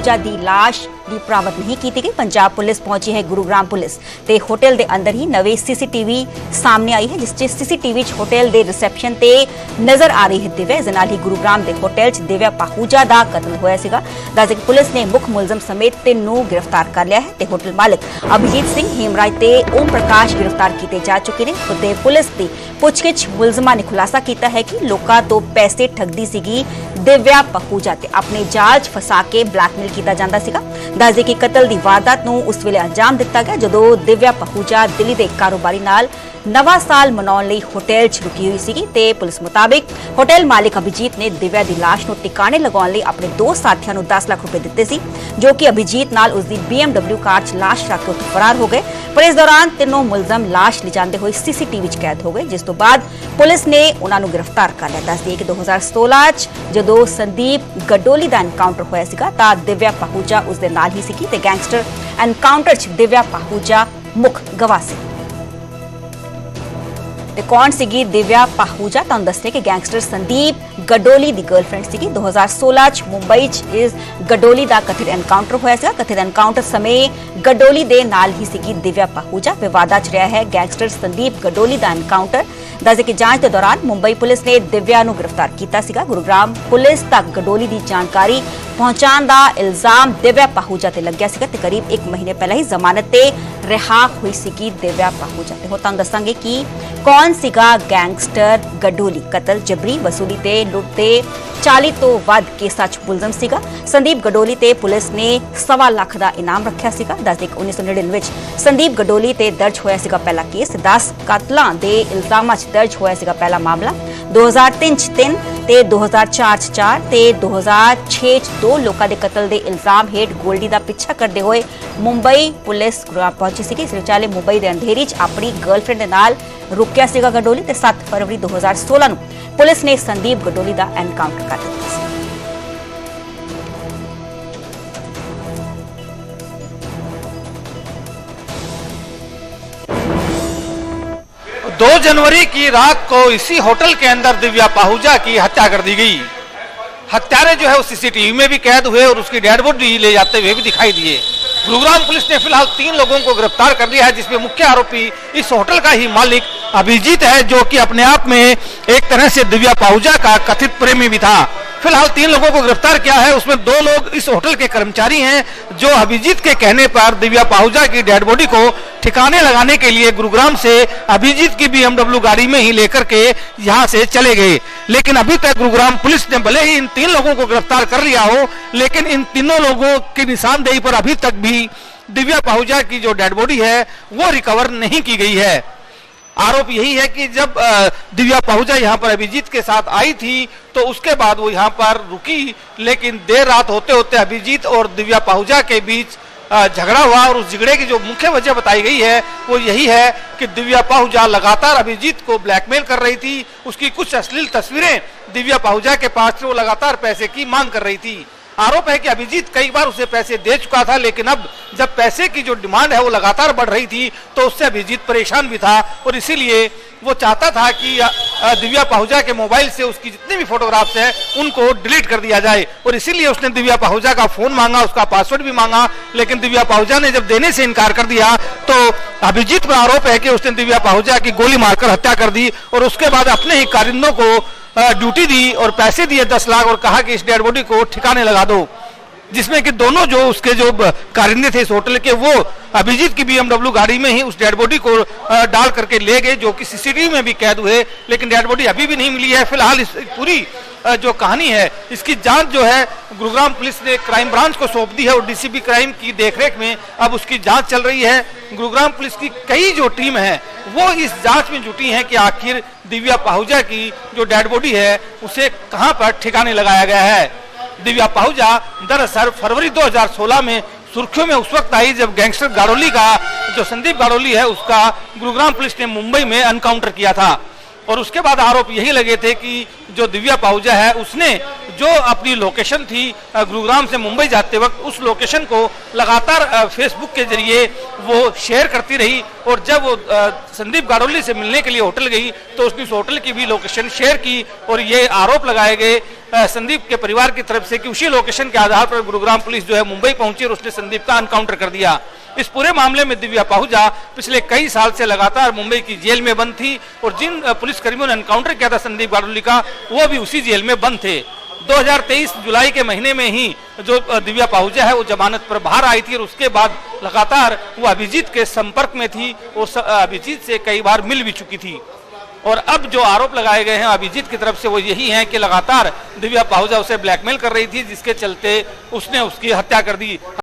ਦੀ ਲਾਸ਼ ਦੀ ਬਰਾਮਦ ਨਹੀਂ ਕੀਤੀ ਗਈ। पंजाब पुलिस पहुंची है गुरुग्राम पुलिस ते होटल के अंदर ही नवे सीसीटीवी सामने आई है, जिस सीसीटीवी होटल के रिसैप्शन ते नजर आ रही है दिव्या। इस नाल ही गुरुग्राम के होटल च दिव्या पाहूजा का कतल होया सीगा। दस कि पुलिस ने मुख मुलजम समेत 3 नूं गिरफ्तार कर लिया है ते होटल मालिक अभिजीत सिंह हेमराज ते ओम प्रकाश गिरफ्तार किए जा चुके हैं। ते पुलिस की पुछगिछ मुलजमां ने खुलासा किया है कि लोगों तो पैसे ठगदी सीगी दिव्या पाहूजा ते अपने जाल च फसा के ब्लैकमेल किया जाता सीगा। दस दे कि कतल की वारदात नूं उस वेले अंजाम दिता गया जदों दिव्या पाहूजा दिल्ली के कारोबारी नाल नवा साल मनाउण लई होटल च रुकी हुई सी। ते पुलिस मुताबिक होटल मालिक अभिजीत ने दिव्या की लाश नूं टिकाणे लगाउण लई अपने 2 साथियों नूं 10 लाख रुपए दिते सी, जो कि अभिजीत नाल उसकी BMW कार च लाश रख के फरार हो गए। पर इस दौरान तीनों मुलजम लाश लिजांदे हुए सीसीटीवी च कैद हो गए, जिस तो बाद पुलिस ने उन्हां नूं गिरफ्तार कर लिया। दस दिए कि 2016 च जदों संदीप गडोली का एनकाउंटर होया सीगा तां दिव्या पाहूजा उस दे नाल ही सी ते गैंगस्टर एनकाउंटर च दिव्या पाहूजा मुख गवाह सी। कौन सीगी दिव्या पाहूजा? तुहानूं दस्सने कि गैंगस्टर संदीप गडोली की गर्लफ्रेंड सीगी। 2016 च मुंबई च इस गडोली का कथित एनकाउंटर होया सीगा। कथित एनकाउंटर समय गडोली दे नाल ही सीगी दिव्या पाहूजा। विवादां च रहा है गैंगस्टर संदीप गडोली का एनकाउंटर। दस कि जांच के दौरान मुंबई पुलिस ने दिव्या नूं गिरफ्तार किया सीगा। गुरुग्राम पुलिस तक गडोली की जानकारी पहुंचाने का इल्जाम दिव्या पाहूजा ते लग्या सीगा ते करीब 1 महीने पहले ही जमानत ते रिहा हुई सीगी दिव्या पाहूजा। ते हुण तुहानूं दस्सांगे कि कौन सीगा गैंगस्टर गडोली। कतल, जबरी वसूली ते लुट ते 40 तो वध केसां च मुलजम सीगा। संदीप गडोली ते पुलिस ने 1.25 लाख का इनाम रखा सीगा। दस 1999 च संदीप गडोली ते दर्ज होया सीगा पहला केस। 10 कतलां दे इल्जामां च दर्ज होया सीगा पहला मामला। 2003 च 3 ते 2004 च 4 ते 2006 च 2 लोकां दे कतल दे इल्जाम हेठ गोल्डी का पिछा करते हुए मुंबई पुलिस गुरुग्राम पहुंची सी। इस विचाले मुंबई के अंधेरी च अपनी गर्लफ्रेंड के नाल रुकिया सीगा गडोली ते 7 फरवरी 2016 नूं पुलिस ने संदीप गडोली का एनकाउंटर कर दिया। 2 जनवरी की रात को इसी होटल के अंदर दिव्या पाहूजा की हत्या कर दी गई। हत्यारे जो है वो सीसीटीवी में भी कैद हुए और उसकी डेड बॉडी ले जाते हुए भी दिखाई दिए। गुरुग्राम पुलिस ने फिलहाल 3 लोगों को गिरफ्तार कर लिया है, जिसमें मुख्य आरोपी इस होटल का ही मालिक अभिजीत है, जो कि अपने आप में एक तरह से दिव्या पाहूजा का कथित प्रेमी भी था। फिलहाल 3 लोगों को गिरफ्तार किया है, उसमें 2 लोग इस होटल के कर्मचारी हैं, जो अभिजीत के कहने पर दिव्या पाहूजा की डेड बॉडी को ठिकाने लगाने के लिए गुरुग्राम से अभिजीत की BMW गाड़ी में ही लेकर के यहां से चले गए। लेकिन अभी तक गुरुग्राम पुलिस ने भले ही इन 3 लोगों को गिरफ्तार कर लिया हो, लेकिन इन तीनों लोगों की निशानदेही पर अभी तक भी दिव्या पाहूजा की जो डेड बॉडी है वो रिकवर नहीं की गई है। आरोप यही है कि जब दिव्या पाहूजा यहाँ पर अभिजीत के साथ आई थी तो उसके बाद वो यहाँ पर रुकी, लेकिन देर रात होते होते अभिजीत और दिव्या पाहूजा के बीच झगड़ा हुआ और उस झगड़े की जो मुख्य वजह बताई गई है वो यही है कि दिव्या पाहूजा लगातार अभिजीत को ब्लैकमेल कर रही थी। उसकी कुछ अश्लील तस्वीरें दिव्या पाहूजा के पास थी, वो लगातार पैसे की मांग कर रही थी। आरोप है कि अभिजीत कई बार उसे पैसे दे चुका था, लेकिन अब जब पैसे की जो डिमांड है वो लगातार बढ़ रही थी तो उससे अभिजीत परेशान भी था और इसीलिए वो चाहता था कि दिव्या पाहूजा के मोबाइल से उसकी जितने भी फोटोग्राफ्स हैं उनको डिलीट कर दिया जाए और इसीलिए उसने दिव्या पाहूजा का फोन मांगा, उसका पासवर्ड भी मांगा। लेकिन दिव्या पाहूजा ने जब देने से इनकार कर दिया तो अभिजीत पर आरोप है कि उसने दिव्या पाहूजा की गोली मारकर हत्या कर दी और उसके बाद अपने ही कारिंदों को ड्यूटी दी और पैसे दिए 10 लाख और कहा कि इस डेड बॉडी को ठिकाने लगा दो, जिसमें कि दोनों जो उसके जो कारिंदे थे इस होटल के वो अभिजीत की BMW गाड़ी में ही उस डेड बॉडी को डाल करके ले गए, जो कि सीसीटीवी में भी कैद हुए, लेकिन डेड बॉडी अभी भी नहीं मिली है। फिलहाल इस पूरी जो कहानी है इसकी जांच जो है गुरुग्राम पुलिस ने क्राइम ब्रांच को सौंप दी है और DCP क्राइम की देखरेख में अब उसकी जांच चल रही है। गुरुग्राम पुलिस की कई जो टीम है वो इस जांच में जुटी है कि आखिर दिव्या पाहूजा की जो डेड बॉडी है उसे कहां पर ठिकाने लगाया गया है। दिव्या पाहूजा दरअसल फरवरी 2016 में सुर्खियों में उस वक्त आई जब गैंगस्टर गाड़ोली का जो संदीप गाड़ोली है उसका गुरुग्राम पुलिस ने मुंबई में एनकाउंटर किया था और उसके बाद आरोप यही लगे थे कि जो दिव्या पाहुजा है उसने जो अपनी लोकेशन थी गुरुग्राम से मुंबई जाते वक्त, उस लोकेशन को लगातार फेसबुक के जरिए वो शेयर करती रही और जब वो संदीप गाड़ोली से मिलने के लिए होटल गई तो उसने उस होटल की भी लोकेशन शेयर की और ये आरोप लगाए गए संदीप के परिवार की तरफ से कि उसी लोकेशन के आधार पर गुरुग्राम पुलिस जो है मुंबई पहुंची और उसने संदीप का एनकाउंटर कर दिया। इस पूरे मामले में दिव्या पाहुजा पिछले कई साल से लगातार मुंबई की जेल में बंद थी और जिन पुलिसकर्मियों ने एनकाउंटर किया था संदीप गाड़ोली का, वो भी उसी जेल में बंद थे। 2023 जुलाई के महीने में ही जो दिव्या पाहुजा है वो जमानत पर बाहर आई थी और उसके बाद लगातार वो अभिजीत के संपर्क में थी और अभिजीत से कई बार मिल भी चुकी थी। और अब जो आरोप लगाए गए हैं अभिजीत की तरफ से वो यही हैं कि लगातार दिव्या पाहुजा उसे ब्लैकमेल कर रही थी, जिसके चलते उसने उसकी हत्या कर दी।